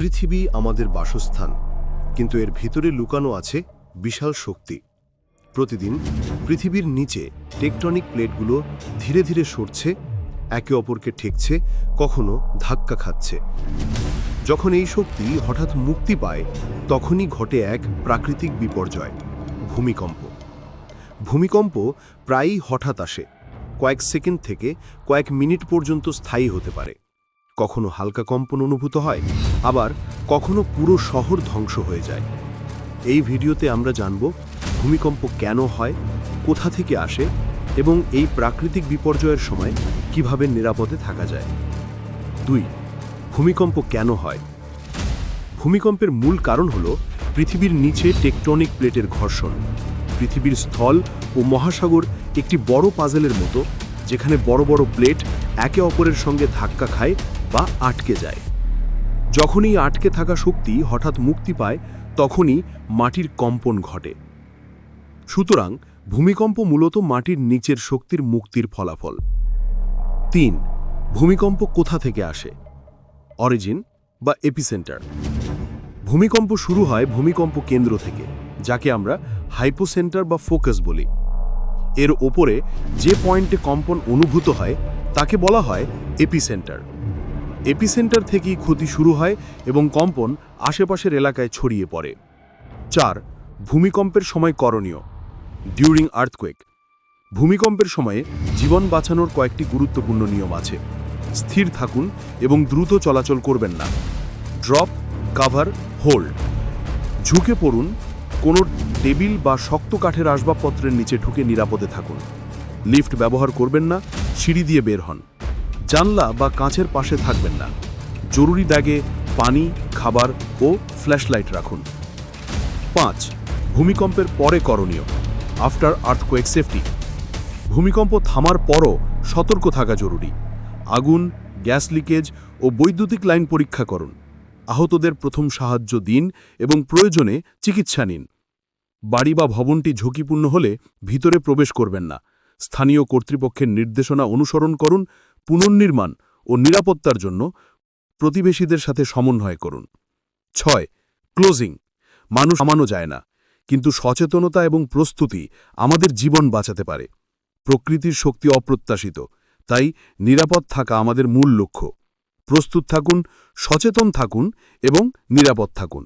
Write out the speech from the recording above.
পৃথিবী আমাদের বাসস্থান, কিন্তু এর ভিতরে লুকানো আছে বিশাল শক্তি। প্রতিদিন পৃথিবীর নিচে টেকটনিক প্লেটগুলো ধীরে ধীরে সরছে, একে অপরকে ঠেকছে, কখনো ধাক্কা খাচ্ছে। যখন এই শক্তি হঠাৎ মুক্তি পায়, তখনই ঘটে এক প্রাকৃতিক বিপর্যয়, ভূমিকম্প। ভূমিকম্প প্রায়ই হঠাৎ আসে, কয়েক সেকেন্ড থেকে কয়েক মিনিট পর্যন্ত স্থায়ী হতে পারে। কখনো হালকা কম্পন অনুভূত হয়, আবার কখনো পুরো শহর ধ্বংস হয়ে যায়। এই ভিডিওতে আমরা জানব ভূমিকম্প কেন হয়, কোথা থেকে আসে এবং এই প্রাকৃতিক বিপর্যয়ের সময় কিভাবে নিরাপদে থাকা যায়। 2. ভূমিকম্প কেন হয়? ভূমিকম্পের মূল কারণ হল পৃথিবীর নিচে টেকটনিক প্লেটের ঘর্ষণ। পৃথিবীর স্থল ও মহাসাগর একটি বড় পাজেলের মতো, যেখানে বড় বড় প্লেট একে অপরের সঙ্গে ধাক্কা খায় বা আটকে যায়। যখনই আটকে থাকা শক্তি হঠাৎ মুক্তি পায়, তখনই মাটির কম্পন ঘটে। সুতরাং ভূমিকম্প মূলত মাটির নিচের শক্তির মুক্তির ফলাফল। 3. ভূমিকম্প কোথা থেকে আসে? অরিজিন বা এপিসেন্টার। ভূমিকম্প শুরু হয় ভূমিকম্প কেন্দ্র থেকে, যাকে আমরা হাইপোসেন্টার বা ফোকাস বলি। এর ওপরে যে পয়েন্টে কম্পন অনুভূত হয় তাকে বলা হয় এপিসেন্টার। এপিসেন্টার থেকেই ক্ষতি শুরু হয় এবং কম্পন আশেপাশের এলাকায় ছড়িয়ে পড়ে। 4. ভূমিকম্পের সময় করণীয়। During earthquake. ভূমিকম্পের সময়ে জীবন বাঁচানোর কয়েকটি গুরুত্বপূর্ণ নিয়ম আছে। স্থির থাকুন এবং দ্রুত চলাচল করবেন না। Drop, cover, hold. ঝুঁকে পড়ুন, কোনো টেবিল বা শক্ত কাঠের আসবাবপত্রের নিচে ঢুকে নিরাপদে থাকুন। লিফট ব্যবহার করবেন না, সিঁড়ি দিয়ে বের হন। জানলা বা কাঁচের পাশে থাকবেন না। জরুরি ব্যাগে পানি, খাবার ও ফ্ল্যাশলাইট রাখুন। 5. ভূমিকম্পের পরে করণীয়। After earthquake safety. ভূমিকম্প থামার পরও সতর্ক থাকা জরুরি। আগুন, গ্যাস লিকেজ ও বৈদ্যুতিক লাইন পরীক্ষা করুন। আহতদের প্রথম সাহায্য দিন এবং প্রয়োজনে চিকিৎসা নিন। বাড়ি বা ভবনটি ঝুঁকিপূর্ণ হলে ভিতরে প্রবেশ করবেন না। স্থানীয় কর্তৃপক্ষের নির্দেশনা অনুসরণ করুন। পুনর্নির্মাণ ও নিরাপত্তার জন্য প্রতিবেশীদের সাথে সমন্বয় করুন। 6. ক্লোজিং। মানুষ থামানো যায় না, কিন্তু সচেতনতা এবং প্রস্তুতি আমাদের জীবন বাঁচাতে পারে। প্রকৃতির শক্তি অপ্রত্যাশিত, তাই নিরাপদ থাকা আমাদের মূল লক্ষ্য। প্রস্তুত থাকুন, সচেতন থাকুন এবং নিরাপদ থাকুন।